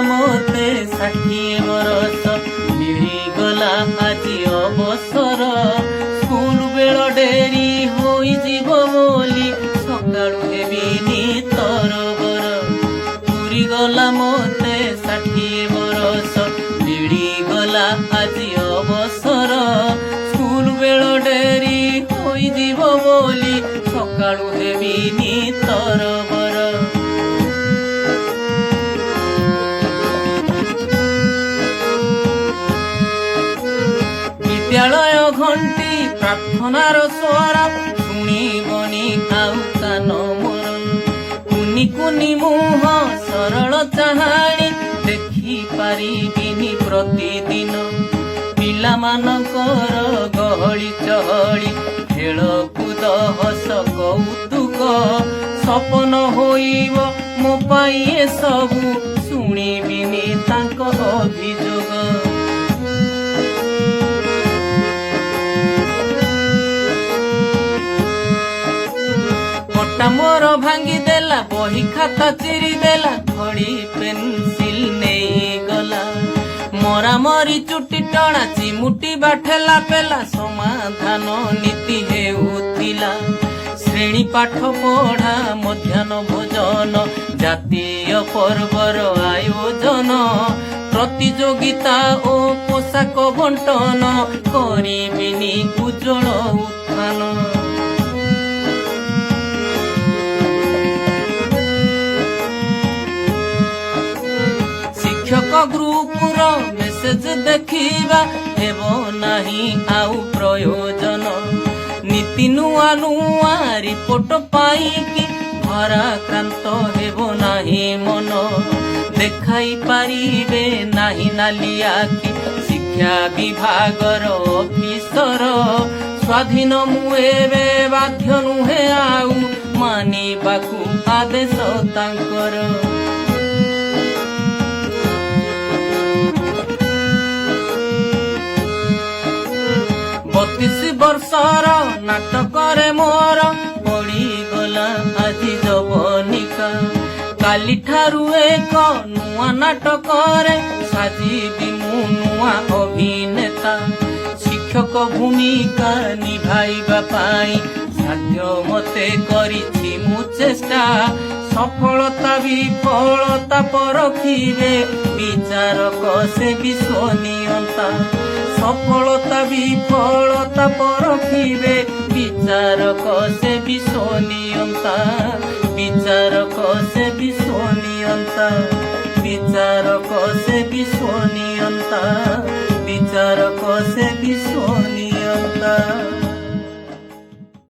ମତେ 60 ବରଷ ମିଳିଗଲା ଆଜି ଅବସର। ସ୍କୁଲ ବେଳ ଡେରି ହୋଇଯିବ ବୋଲି ସକାଳୁ ହେବିନି ତରବର। ପୁରିଗଲା ମତେ 60 ବରଷ ମିଳିଗଲା ଆଜି ଅବସର। ସ୍କୁଲ ବେଳ ଡେରି ହୋଇଯିବ ବୋଲି ସକାଳୁ ହେବିନି ତରବର। ବିଦ୍ୟାଳୟ ଘଣ୍ଟି ପ୍ରାର୍ଥନାର ସ୍ୱର ଶୁଣିବନି ଆଉ କାନ ମୋର। କୁନି କୁନି ମୁହଁ ସରଳ ଚାହାଣୀ ଦେଖିପାରିବିନି ପ୍ରତିଦିନ। ପିଲାମାନଙ୍କର ଗହଳି ଚହଳି ଖେଳକୁଦ ହସ କୌତୁକ ସପନ ହୋଇବ ମୋ ପାଇଁ ଏସବୁ ଶୁଣିବିନି ତାଙ୍କ ଅଭିଯୋଗ। ପଟା ମୋର ଭାଙ୍ଗିଦେଲା ବହି ଖାତା ଚିରିଦେଲା ଖଡ଼ି ପେନସିଲ ନେଇଗଲା। ମରାମରି ଚୁଟି ଟଣା ଚିମୁଟି ବା ଠେଲା ପେଲା ସମାଧାନ ନୀତି ହେଉଥିଲା। ଶ୍ରେଣୀ ପାଠ ପଢା ମଧ୍ୟାହ୍ନ ଭୋଜନ ଜାତୀୟ ପର୍ବର ଆୟୋଜନ ପ୍ରତିଯୋଗିତା ଓ ପୋଷାକ ବଣ୍ଟନ କରିବିନି ଉଜ୍ଜଳ ଉତ୍ଥାନ। ଶିକ୍ଷକ ଗ୍ରୁପର ମେସେଜ ଦେଖିବା ହେବ ନାହିଁ ଆଉ ପ୍ରୟୋଜନ। ନୀତି ନୂଆ ନୂଆ ରିପୋର୍ଟ ପାଇକି ଭାରାକ୍ରାନ୍ତ ହେବ ନାହିଁ ମନ। ଦେଖାଇ ପାରିବେ ନାହିଁ ନାଲି ଆଖି ଶିକ୍ଷା ବିଭାଗର ଅଫିସର। ସ୍ୱାଧୀନ ମୁଁ ଏବେ ବାଧ୍ୟ ନୁହେଁ ଆଉ ମାନିବାକୁ ଆଦେଶ ତାଙ୍କର। 32 ବର୍ଷର ନାଟକରେ ମୋର ପଡ଼ିଗଲା ଆଜି ଯବନିକା। କାଲିଠାରୁ ଏକ ନୂଆ ନାଟକରେ ସାଜିବି ମୁଁ ନୂଆ ଅଭିନେତା। ଶିକ୍ଷକ ଭୂମିକା ନିଭାଇବା ପାଇଁ ସାଧ୍ୟ ମତେ କରିଛି ମୁଁ ଚେଷ୍ଟା। ସଫଳତା ବିଫଳତା ପରଖିବେ ବିଚାରକ ସେ ବିଶ୍ୱନିୟନ୍ତା। ସଫଳତା ବିଫଳତା ପରଖିବେ ବିଚାରକ ସେ ବିଶ୍ୱନିୟନ୍ତା। ବିଚାରକ ସେ ବିଶ୍ୱନିୟନ୍ତା। ବିଚାରକ ସେ ବିଶ୍ୱନିୟନ୍ତା। ବିଚାରକ ସେ ବିଶ୍ୱନିୟନ୍ତା।